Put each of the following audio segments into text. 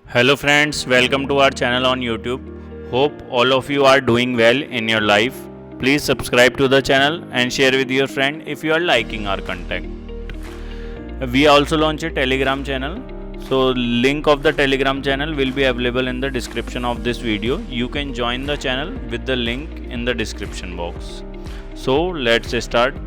Hello friends, welcome to our channel on YouTube. Hope all of you are doing well in your life. Please subscribe to the channel and share with your friend if you are liking our content. We also launch a Telegram channel. So link of the Telegram channel will be available in the description of this video. You can join the channel with the link in the description box. So let's start.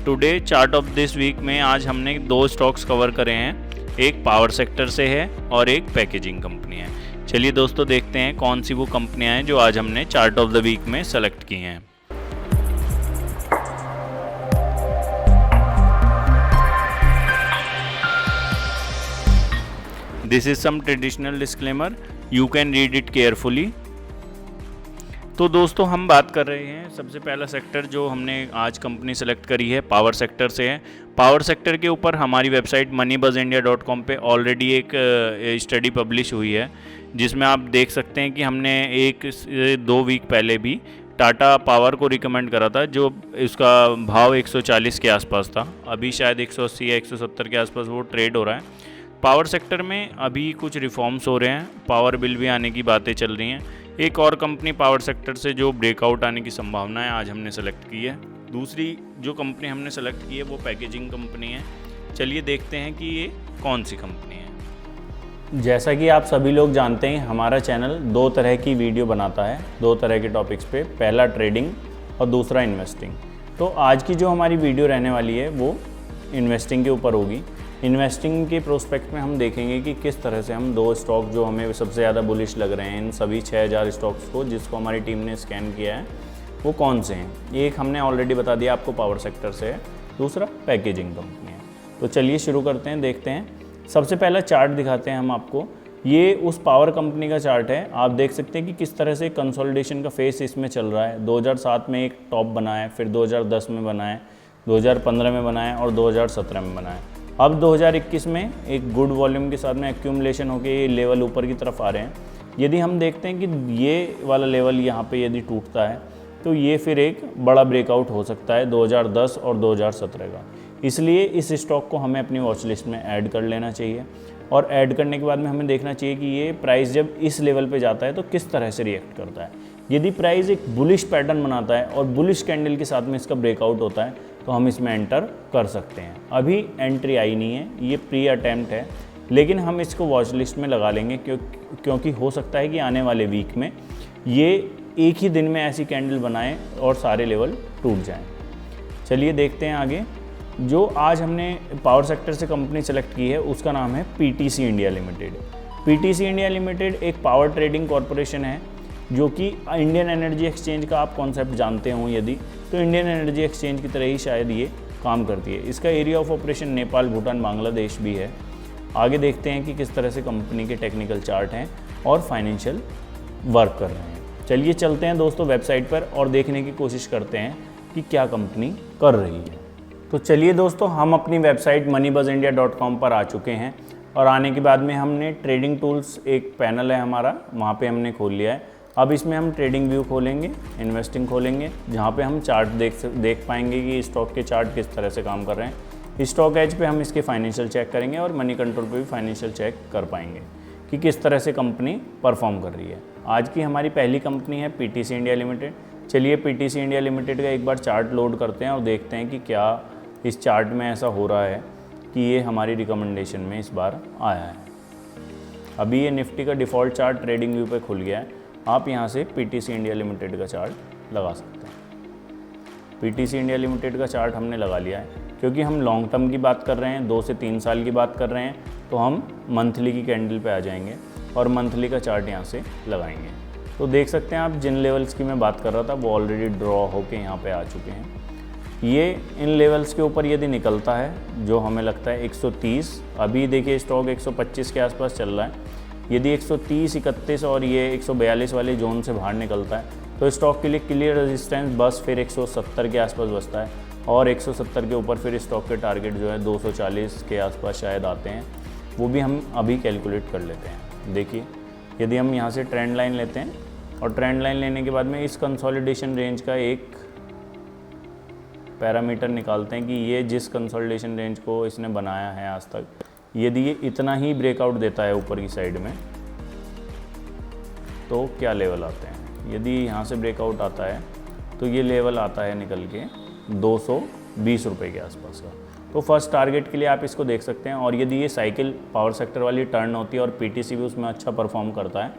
Today chart of this week में आज हमने दो stocks cover करे हैं, एक power sector से है और एक पैकेजिंग कंपनी है। चलिए दोस्तों देखते हैं कौन सी वो कंपनियां हैं जो आज हमने चार्ट ऑफ द वीक में सेलेक्ट की हैं। This is some traditional disclaimer, you can read it carefully. तो दोस्तों हम बात कर रहे हैं, सबसे पहला सेक्टर जो हमने आज कंपनी सेलेक्ट करी है पावर सेक्टर से है। पावर सेक्टर के ऊपर हमारी वेबसाइट moneybuzindia.com पे ऑलरेडी एक स्टडी पब्लिश हुई है, जिसमें आप देख सकते हैं कि हमने 1-2 वीक पहले भी टाटा पावर को रिकमेंड करा था, जो इसका भाव 140 के आसपास था। अभी शायद 180 या 170 के आसपास वो ट्रेड हो रहा है। पावर सेक्टर में अभी कुछ रिफॉर्म्स हो रहे हैं, पावर बिल भी आने की बातें चल रही हैं। एक और कंपनी पावर सेक्टर से जो ब्रेकआउट आने की संभावना है आज हमने सेलेक्ट की है। दूसरी जो कंपनी हमने सेलेक्ट की है वो पैकेजिंग कंपनी है। चलिए देखते हैं कि ये कौन सी कंपनी है। जैसा कि आप सभी लोग जानते हैं, हमारा चैनल 2 तरह की वीडियो बनाता है, 2 तरह के टॉपिक्स पे, पहला ट्रेडिंग और दूसरा इन्वेस्टिंग। तो आज की जो हमारी वीडियो रहने वाली है वो इन्वेस्टिंग के ऊपर होगी। इन्वेस्टिंग के प्रोस्पेक्ट में हम देखेंगे कि किस तरह से हम 2 स्टॉक जो हमें सबसे ज़्यादा बुलिश लग रहे हैं, इन सभी 6000 स्टॉक्स को जिसको हमारी टीम ने स्कैन किया है, वो कौन से हैं। एक हमने ऑलरेडी बता दिया आपको पावर सेक्टर से है, दूसरा पैकेजिंग कंपनी है। तो चलिए शुरू करते हैं, देखते हैं। सबसे पहला चार्ट दिखाते हैं हम आपको। ये उस पावर कंपनी का चार्ट है। आप देख सकते हैं कि किस तरह से कंसोलिडेशन का फेस इसमें चल रहा है। 2007 में एक टॉप बना है, फिर 2010 में बना है, 2015 में बना है और 2017 में बना है। अब 2021 में एक गुड वॉल्यूम के साथ में एक्यूमुलेशन होकर ये लेवल ऊपर की तरफ आ रहे हैं। यदि हम देखते हैं कि ये वाला लेवल यहाँ पे यदि टूटता है तो ये फिर एक बड़ा ब्रेकआउट हो सकता है 2010 और 2017 का। इसलिए इस स्टॉक को हमें अपनी वॉच लिस्ट में ऐड कर लेना चाहिए, और ऐड करने के बाद में हमें देखना चाहिए कि ये प्राइस जब इस लेवल पे जाता है तो किस तरह से रिएक्ट करता है। यदि प्राइस एक बुलिश पैटर्न बनाता है और बुलिश कैंडल के साथ में इसका ब्रेकआउट होता है तो हम इसमें एंटर कर सकते हैं। अभी एंट्री आई नहीं है, ये प्री अटैम्प्ट है, लेकिन हम इसको वॉच लिस्ट में लगा लेंगे क्योंकि हो सकता है कि आने वाले वीक में ये एक ही दिन में ऐसी कैंडल बनाए और सारे लेवल टूट जाएं। चलिए देखते हैं आगे। जो आज हमने पावर सेक्टर से कंपनी सेलेक्ट की है उसका नाम है PTC India limited. PTC India limited एक पावर ट्रेडिंग कॉरपोरेशन है, जो कि इंडियन एनर्जी एक्सचेंज का आप कॉन्सेप्ट जानते हों यदि, तो इंडियन एनर्जी एक्सचेंज की तरह ही शायद ये काम करती है। इसका area of operation Nepal, Bhutan, Bangladesh भी है। आगे देखते हैं कि किस तरह से कंपनी के टेक्निकल चार्ट हैं और फाइनेंशियल वर्क कर रहे हैं। चलिए चलते हैं दोस्तों वेबसाइट पर और देखने की कोशिश करते हैं कि क्या कंपनी कर रही है। तो चलिए दोस्तों, हम अपनी वेबसाइट moneybuzindia.com पर आ चुके हैं, और आने के बाद में हमने ट्रेडिंग टूल्स एक पैनल है हमारा, वहाँ पे हमने खोल लिया है। अब इसमें हम ट्रेडिंग व्यू खोलेंगे, इन्वेस्टिंग खोलेंगे, जहाँ पे हम चार्ट देख पाएंगे कि स्टॉक के चार्ट किस तरह से काम कर रहे हैं। स्टॉक एज पे हम इसके फाइनेंशियल चेक करेंगे और मनी कंट्रोल पे भी फाइनेंशियल चेक कर पाएंगे कि किस तरह से कंपनी परफॉर्म कर रही है। आज की हमारी पहली कंपनी है पीटीसी इंडिया लिमिटेड। चलिए पीटीसी इंडिया लिमिटेड का एक बार चार्ट लोड करते हैं और देखते हैं कि क्या इस चार्ट में ऐसा हो रहा है कि ये हमारी रिकमेंडेशन में इस बार आया है। अभी ये निफ्टी का डिफ़ॉल्ट चार्ट ट्रेडिंग व्यू पे खुल गया है। आप यहाँ से पीटीसी इंडिया लिमिटेड का चार्ट लगा सकते हैं। पीटीसी इंडिया लिमिटेड का चार्ट हमने लगा लिया है। क्योंकि हम लॉन्ग टर्म की बात कर रहे हैं, 2 से 3 साल की बात कर रहे हैं, तो हम मंथली की कैंडल पे आ जाएंगे और मंथली का चार्ट यहाँ से लगाएंगे। तो देख सकते हैं आप, जिन लेवल्स की मैं बात कर रहा था वो ऑलरेडी ड्रॉ होके यहाँ पे आ चुके हैं। ये इन लेवल्स के ऊपर यदि निकलता है, जो हमें लगता है 130, अभी देखिए स्टॉक 125 के आसपास चल रहा है। यदि 130, 31 और ये 142 वाले जोन से बाहर निकलता है तो स्टॉक के लिए क्लियर रेजिस्टेंस बस फिर 170 के आसपास बचता है, और 170 के ऊपर फिर स्टॉक के टारगेट जो है 240 के आसपास शायद आते हैं। वो भी हम अभी कैलकुलेट कर लेते हैं। देखिए, यदि हम यहाँ से ट्रेंड लाइन लेते हैं और ट्रेंड लाइन लेने के बाद में इस कंसोलिडेशन रेंज का एक पैरामीटर निकालते हैं कि ये जिस कंसोलिडेशन रेंज को इसने बनाया है आज तक, यदि ये इतना ही ब्रेकआउट देता है ऊपर की साइड में तो क्या लेवल आते हैं। यदि यहाँ से ब्रेकआउट आता है तो ये लेवल आता है निकल के 220 रुपये के आसपास का। तो फर्स्ट टारगेट के लिए आप इसको देख सकते हैं। और यदि ये साइकिल पावर सेक्टर वाली टर्न होती है और पीटीसी भी उसमें अच्छा परफॉर्म करता है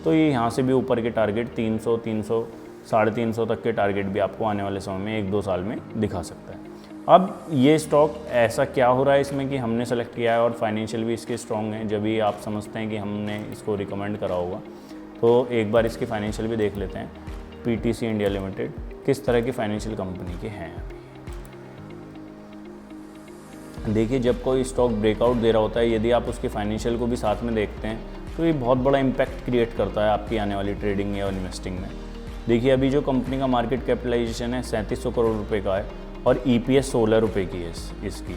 तो ये यहाँ से भी ऊपर के टारगेट 300, 300, 350 तक के टारगेट भी आपको आने वाले समय में 1-2 साल में दिखा सकता है। अब ये स्टॉक ऐसा क्या हो रहा है इसमें कि हमने सेलेक्ट किया है और फाइनेंशियल भी इसके स्ट्रॉन्ग हैं, जब भी आप समझते हैं कि हमने इसको रिकमेंड करा होगा। तो एक बार इसके फाइनेंशियल भी देख लेते हैं। पीटीसी इंडिया लिमिटेड किस तरह की फाइनेंशियल कंपनी के हैं। देखिए, जब कोई स्टॉक ब्रेकआउट दे रहा होता है, यदि आप उसके फाइनेंशियल को भी साथ में देखते हैं तो ये बहुत बड़ा इम्पैक्ट क्रिएट करता है आपकी आने वाली ट्रेडिंग या इन्वेस्टिंग में। देखिए, अभी जो कंपनी का मार्केट कैपिटलाइजेशन है 3700 करोड़ रुपए का है और ईपीएस 16 रुपये की है इसकी।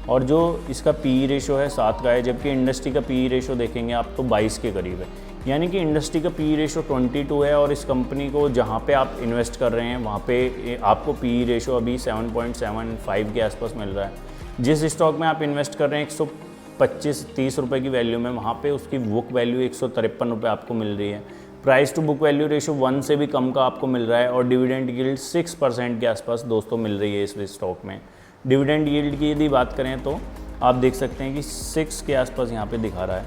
और जो इसका पीई रेशो है 7 का है, जबकि इंडस्ट्री का पीई रेशो देखेंगे आप तो 22 के करीब है। यानी कि इंडस्ट्री का पीई रेशो 22 है और इस कंपनी को जहाँ पे आप इन्वेस्ट कर रहे हैं वहाँ पे आपको पीई रेशो अभी 7.75 के आसपास मिल रहा है। जिस स्टॉक में आप इन्वेस्ट कर रहे हैं 125-30 रुपये की वैल्यू में, वहाँ पे उसकी बुक वैल्यू 153 रुपये आपको मिल रही है। Price to book value ratio 1 से भी कम का आपको मिल रहा है और डिविडेंड यील्ड 6% के आसपास दोस्तों मिल रही है इस स्टॉक में। डिविडेंड यील्ड की यदि बात करें तो आप देख सकते हैं कि 6 के आसपास यहाँ पे दिखा रहा है।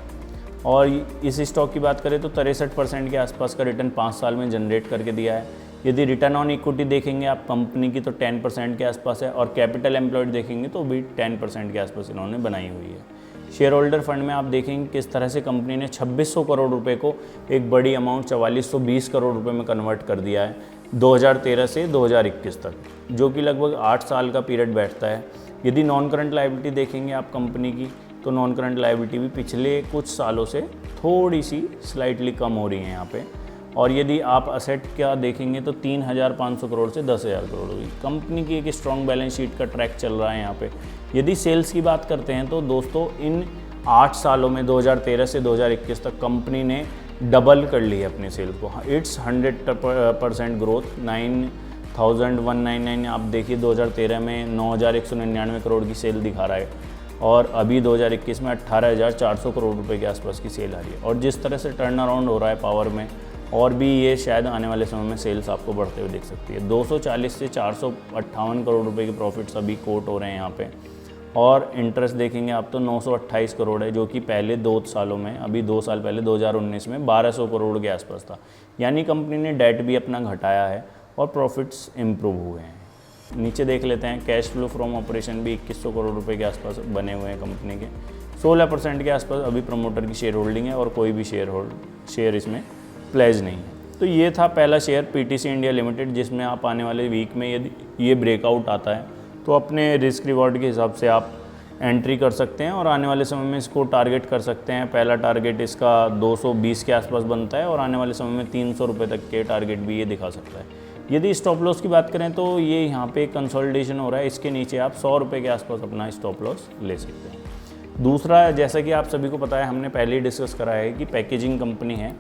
और इस स्टॉक की बात करें तो 63% के आसपास का रिटर्न 5 साल में जनरेट करके दिया है। यदि रिटर्न ऑन इक्विटी देखेंगे आप कंपनी की तो 10% के आसपास है और कैपिटल एम्प्लॉयड देखेंगे तो भी 10% के आसपास इन्होंने बनाई हुई है। शेयर होल्डर फंड में आप देखेंगे किस तरह से कंपनी ने 2600 करोड़ रुपए को एक बड़ी अमाउंट 4420 करोड़ रुपए में कन्वर्ट कर दिया है 2013 से 2021 तक, जो कि लगभग 8 साल का पीरियड बैठता है। यदि नॉन करंट लायबिलिटी देखेंगे आप कंपनी की तो नॉन करंट लायबिलिटी भी पिछले कुछ सालों से थोड़ी सी स्लाइटली कम हो रही है यहाँ पे। और यदि आप असेट क्या देखेंगे तो 3500 करोड़ से 10,000 करोड़ हुई। कंपनी की एक स्ट्रॉन्ग बैलेंस शीट का ट्रैक चल रहा है यहाँ पे। यदि सेल्स की बात करते हैं तो दोस्तों इन 8 सालों में 2013 से 2021 तक कंपनी ने डबल कर ली है अपने सेल्स को। It's 100% growth. 9,199 आप देखिए 2013 में 9,199 करोड़ की सेल दिखा रहा है और अभी 2021 में 18,400 करोड़ रुपए के आसपास की सेल आ रही है। और जिस तरह से टर्न अराउंड हो रहा है पावर में, और भी ये शायद आने वाले समय में सेल्स आपको बढ़ते हुए दिख सकती है। 240 से 458 करोड़ रुपए के प्रॉफिट्स अभी कोट हो रहे हैं यहाँ पे। और इंटरेस्ट देखेंगे आप तो 928 करोड़ है, जो कि पहले 2 सालों में, अभी 2 साल पहले 2019 में 1200 करोड़ के आसपास था। यानी कंपनी ने डेट भी अपना घटाया है और प्रॉफिट्स इम्प्रूव हुए हैं। नीचे देख लेते हैं, कैश फ्लो फ्रॉम ऑपरेशन भी 2100 करोड़ रुपए के आसपास बने हुए हैं कंपनी के। 16% के आसपास अभी प्रमोटर की शेयर होल्डिंग है और कोई भी शेयर इसमें प्लेज नहीं है। तो ये था पहला शेयर पीटीसी इंडिया लिमिटेड, जिसमें आप आने वाले वीक में यदि ये ब्रेकआउट आता है तो अपने रिस्क रिवॉर्ड के हिसाब से आप एंट्री कर सकते हैं और आने वाले समय में इसको टारगेट कर सकते हैं। पहला टारगेट इसका 220 के आसपास बनता है और आने वाले समय में 300 रुपये तक के टारगेट भी ये दिखा सकता है। यदि स्टॉप लॉस की बात करें तो ये यहाँ पे कंसोलिडेशन हो रहा है, इसके नीचे आप 100 रुपये के आसपास अपना स्टॉप लॉस ले सकते हैं। दूसरा, जैसा कि आप सभी को पता है, हमने पहले ही डिस्कस करा है कि पैकेजिंग कंपनी है,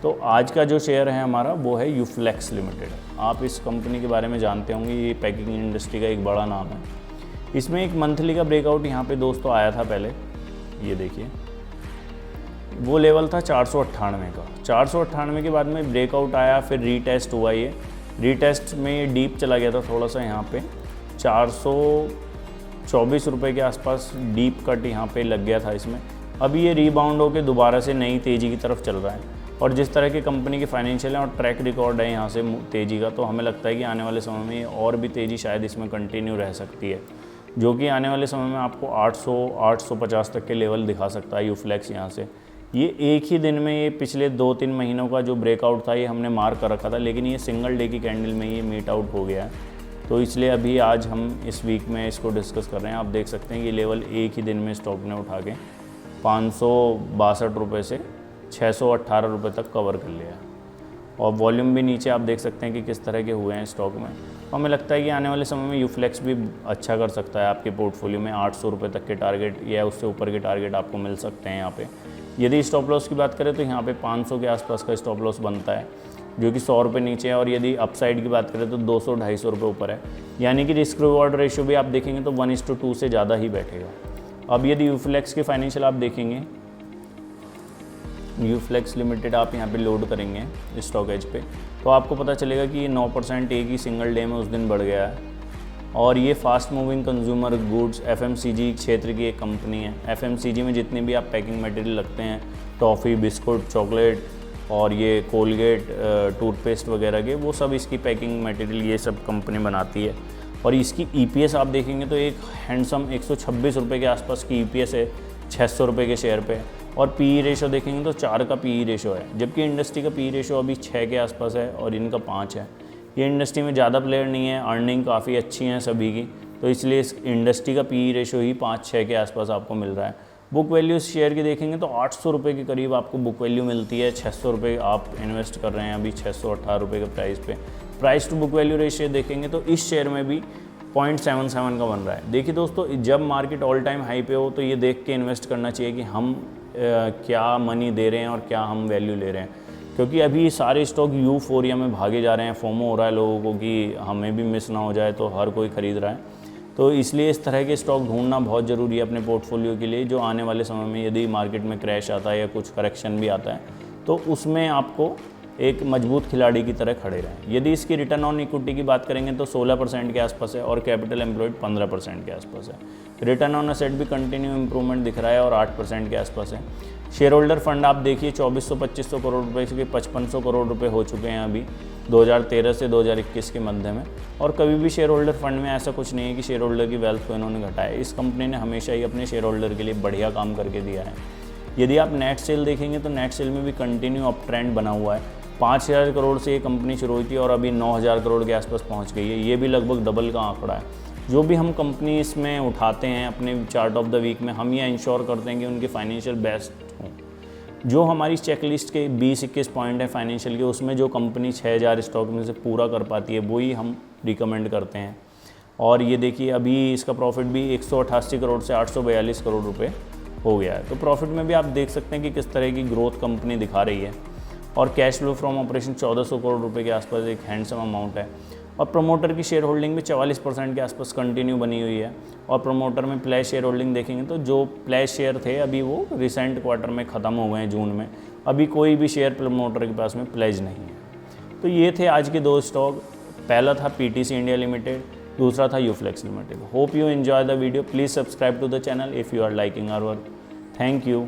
तो आज का जो शेयर है हमारा वो है यूफ्लेक्स लिमिटेड। आप इस कंपनी के बारे में जानते होंगे, ये पैकेजिंग इंडस्ट्री का एक बड़ा नाम है। इसमें एक मंथली का ब्रेकआउट यहाँ पे दोस्तों आया था पहले, ये देखिए वो लेवल था 498 का। 498 के बाद में ब्रेकआउट आया, फिर रीटेस्ट हुआ। ये रीटेस्ट में ये डीप चला गया था थोड़ा सा, यहाँ पे 424 रुपये के आसपास डीप कट यहाँ पे लग गया था इसमें। अभी ये रीबाउंड होकर दोबारा से नई तेज़ी की तरफ चल रहा है और जिस तरह की कंपनी की फाइनेंशियल है और ट्रैक रिकॉर्ड है यहाँ से तेज़ी का, तो हमें लगता है कि आने वाले समय में और भी तेज़ी शायद इसमें कंटिन्यू रह सकती है, जो कि आने वाले समय में आपको 800-850 तक के लेवल दिखा सकता है यूफ्लेक्स यहाँ से। ये एक ही दिन में, ये पिछले 2-3 महीनों का जो ब्रेकआउट था ये हमने मार्क कर रखा था, लेकिन ये सिंगल डे की कैंडल में ये मीट आउट हो गया है। तो इसलिए अभी आज हम इस वीक में इसको डिस्कस कर रहे हैं। आप देख सकते हैं कि लेवल एक ही दिन में स्टॉक ने उठा के 562 रुपये से 618 रुपये तक कवर कर लिया। और वॉल्यूम भी नीचे आप देख सकते हैं कि किस तरह के हुए हैं स्टॉक में। तो हमें लगता है कि आने वाले समय में यूफ्लेक्स भी अच्छा कर सकता है आपके पोर्टफोलियो में। 800 रुपये तक के टारगेट या उससे ऊपर के टारगेट आपको मिल सकते हैं यहाँ पे। यदि स्टॉप लॉस की बात करें तो यहाँ पे 500 के आसपास का स्टॉप लॉस बनता है, जो कि 100 रुपये नीचे है। और यदि अपसाइड की बात करें तो 200-250 रुपये ऊपर है। यानी कि रिस्क रिवॉर्ड रेशियो भी आप देखेंगे तो 1:2 से ज़्यादा ही बैठेगा। अब यदि यूफ्लेक्स के फाइनेंशियल आप देखेंगे यूफ्लेक्स लिमिटेड आप यहाँ पे लोड करेंगे स्टॉक एज पे, तो आपको पता चलेगा कि ये 9% एक ही सिंगल डे में उस दिन बढ़ गया है। और ये fast moving consumer goods FMCG क्षेत्र की एक कंपनी है। FMCG में जितने भी आप पैकिंग मटेरियल लगते हैं, टॉफ़ी, बिस्कुट, चॉकलेट और ये कोलगेट, टूथपेस्ट वगैरह के, वो सब इसकी पैकिंग मटेरियल ये सब कंपनी बनाती है। और इसकी EPS आप देखेंगे तो एक हैंडसम 126 रुपये के आसपास की EPS है 600 रुपये के शेयर पे। और PE रेशो देखेंगे तो 4 का PE रेशो है, जबकि इंडस्ट्री का PE रेशो अभी 6 के आसपास है और इनका 5 है। ये इंडस्ट्री में ज़्यादा प्लेयर नहीं है, अर्निंग काफ़ी अच्छी हैं सभी की, तो इसलिए इस इंडस्ट्री का PE रेशो ही 5-6 के आसपास आपको मिल रहा है। बुक वैल्यू इस शेयर की देखेंगे तो 800 रुपये के करीब आपको बुक वैल्यू मिलती है। 600 रुपये आप इन्वेस्ट कर रहे हैं अभी 618 रुपये के प्राइस पे। Price to book value ratio देखेंगे तो इस शेयर में भी 0.77 का बन रहा है। देखिए दोस्तों, जब मार्केट ऑल टाइम हाई पे हो तो ये देख के इन्वेस्ट करना चाहिए कि हम क्या मनी दे रहे हैं और क्या हम वैल्यू ले रहे हैं, क्योंकि अभी सारे स्टॉक यूफोरिया में भागे जा रहे हैं। फोमो हो रहा है लोगों को कि हमें भी मिस ना हो जाए, तो हर कोई ख़रीद रहा है। तो इसलिए इस तरह के स्टॉक ढूंढना बहुत ज़रूरी है अपने पोर्टफोलियो के लिए, जो आने वाले समय में यदि मार्केट में क्रैश आता है या कुछ करेक्शन भी आता है तो उसमें आपको एक मजबूत खिलाड़ी की तरह खड़े रहें। यदि इसकी रिटर्न ऑन इक्विटी की बात करेंगे तो 16% के आसपास है और कैपिटल एम्प्लॉयड 15% के आसपास है। रिटर्न ऑन एसेट भी कंटिन्यू इंप्रूवमेंट दिख रहा है और 8% के आसपास है। शेयर होल्डर फंड आप देखिए 2400-2500 करोड़ रुपए से 5500 करोड़ रुपए हो चुके हैं अभी 2013 से 2021 के मध्य में। और कभी भी शेयर होल्डर फंड में ऐसा कुछ नहीं है कि शेयर होल्डर की वेल्थ को इन्होंने घटाया। इस कंपनी ने हमेशा ही अपने शेयर होल्डर के लिए बढ़िया काम करके दिया है। यदि आप नेट सेल देखेंगे तो नेट सेल में भी कंटिन्यू अप ट्रेंड बना हुआ है। 5000 करोड़ से ये कंपनी शुरू हुई थी और अभी 9000 करोड़ के आसपास पहुंच गई है। ये भी लगभग डबल का आंकड़ा है। जो भी हम कंपनी इसमें उठाते हैं अपने चार्ट ऑफ द वीक में, हम ये इंश्योर करते हैं कि उनकी फाइनेंशियल बेस्ट हों। जो हमारी चेकलिस्ट के 20-21 पॉइंट है फाइनेंशियल के, उसमें जो कंपनी 6000 स्टॉक में से पूरा कर पाती है वही हम रिकमेंड करते हैं। और ये देखिए अभी इसका प्रॉफिट भी 188 करोड़ से 842 करोड़ रुपए हो गया है। तो प्रॉफिट में भी आप देख सकते हैं कि किस तरह की ग्रोथ कंपनी दिखा रही है। और cash flow from operation 1400 crore रुपए के आसपास एक हैंडसम अमाउंट है। और प्रमोटर की शेयर होल्डिंग भी 44% के आसपास कंटिन्यू बनी हुई है। और प्रमोटर में प्लेज शेयर होल्डिंग देखेंगे तो जो प्लेज शेयर थे अभी वो रिसेंट क्वार्टर में ख़त्म हो गए हैं जून में। अभी कोई भी शेयर प्रमोटर के पास में प्लेज नहीं है। तो ये थे आज के 2 स्टॉक। पहला था PTC इंडिया लिमिटेड, दूसरा था Uflex limited. Hope you enjoy the video. Please subscribe to the channel if you are liking our work. Thank you.